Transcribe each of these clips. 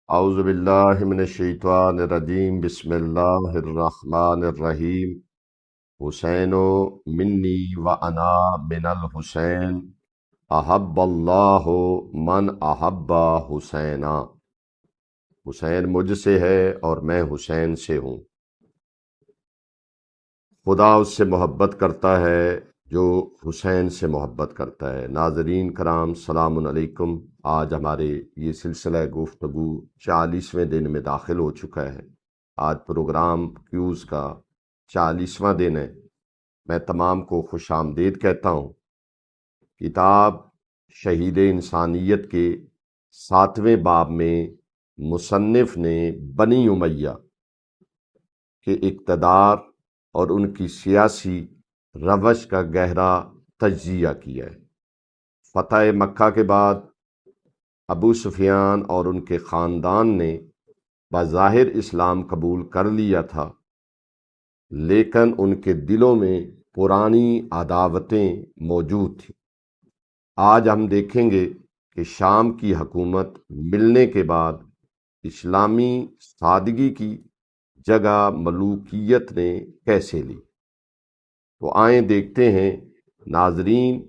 اعوذ باللہ من الشیطان الرجیم بسم اللہ الرحمن الرحیم حسین منی و انا من الحسین احب اللہ من احب حسینا۔ حسین مجھ سے ہے اور میں حسین سے ہوں۔ خدا اس سے محبت کرتا ہے جو حسین سے محبت کرتا ہے۔ ناظرین کرام سلام علیکم۔ آج ہمارے یہ سلسلہ گفتگو 40ویں دن میں داخل ہو چکا ہے۔ آج پروگرام کیوز کا 40واں دن ہے۔ میں تمام کو خوش آمدید کہتا ہوں۔ کتاب شہید انسانیت کے 7ویں باب میں مصنف نے بنی امیہ کے اقتدار اور ان کی سیاسی روش کا گہرا تجزیہ کیا ہے۔ فتح مکہ کے بعد ابو سفیان اور ان کے خاندان نے بظاہر اسلام قبول کر لیا تھا، لیکن ان کے دلوں میں پرانی عداوتیں موجود تھیں۔ آج ہم دیکھیں گے کہ شام کی حکومت ملنے کے بعد اسلامی سادگی کی جگہ ملوکیت نے کیسے لی۔ تو آئیں دیکھتے ہیں ناظرین۔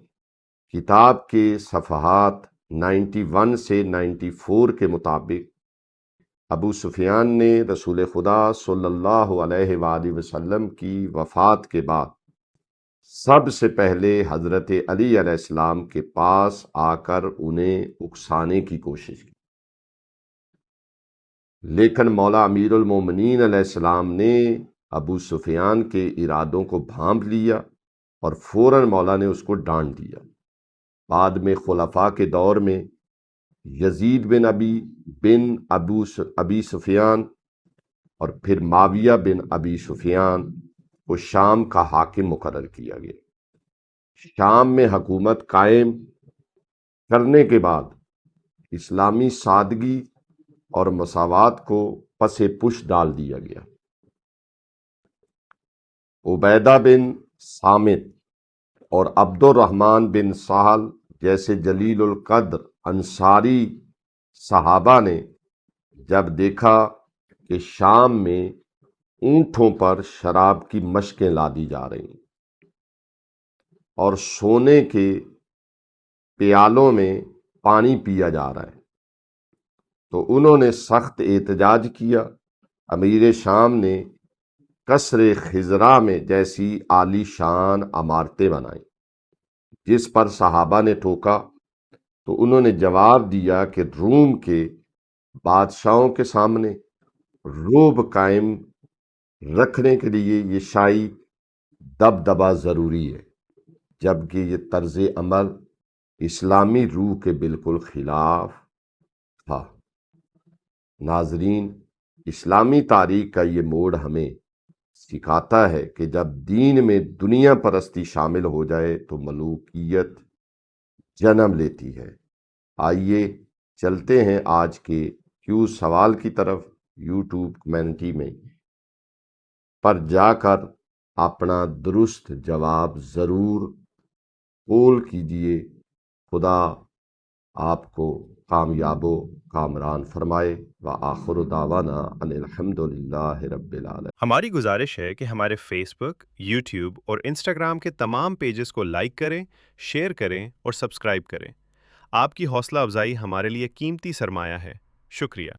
کتاب کے صفحات 91 سے 94 کے مطابق ابو سفیان نے رسول خدا صلی اللہ علیہ وآلہ وسلم کی وفات کے بعد سب سے پہلے حضرت علی علیہ السلام کے پاس آ کر انہیں اکسانے کی کوشش کی، لیکن مولا امیر المومنین علیہ السلام نے ابو سفیان کے ارادوں کو بھانپ لیا اور فوراً مولا نے اس کو ڈانٹ دیا۔ بعد میں خلفاء کے دور میں یزید بن ابی سفیان اور پھر معاویہ بن ابی سفیان کو شام کا حاکم مقرر کیا گیا۔ شام میں حکومت قائم کرنے کے بعد اسلامی سادگی اور مساوات کو پس پش ڈال دیا گیا۔ عبیدہ بن صامت اور عبد الرحمن بن سہل جیسے جلیل القدر انصاری صحابہ نے جب دیکھا کہ شام میں اونٹوں پر شراب کی مشکیں لادی جا رہی ہیں اور سونے کے پیالوں میں پانی پیا جا رہا ہے، تو انہوں نے سخت احتجاج کیا۔ امیر شام نے قصر خضرا میں جیسی عالی شان عمارتیں بنائیں، جس پر صحابہ نے ٹوکا تو انہوں نے جواب دیا کہ روم کے بادشاہوں کے سامنے رعب قائم رکھنے کے لیے یہ شاہی دبدبہ ضروری ہے، جبکہ یہ طرز عمل اسلامی روح کے بالکل خلاف تھا۔ ناظرین، اسلامی تاریخ کا یہ موڑ ہمیں سکھاتا ہے کہ جب دین میں دنیا پرستی شامل ہو جائے تو ملوکیت جنم لیتی ہے۔ آئیے چلتے ہیں آج کے کیوں سوال کی طرف۔ یوٹیوب کمیونٹی میں پر جا کر اپنا درست جواب ضرور قول کیجیے۔ خدا آپ کو کامیاب و کامران فرمائے۔ وآخر دعوانا ان الحمد للہ رب العالمین۔ ہماری گزارش ہے کہ ہمارے فیس بک، یوٹیوب اور انسٹاگرام کے تمام پیجز کو لائک کریں، شیئر کریں اور سبسکرائب کریں۔ آپ کی حوصلہ افزائی ہمارے لیے قیمتی سرمایہ ہے۔ شکریہ۔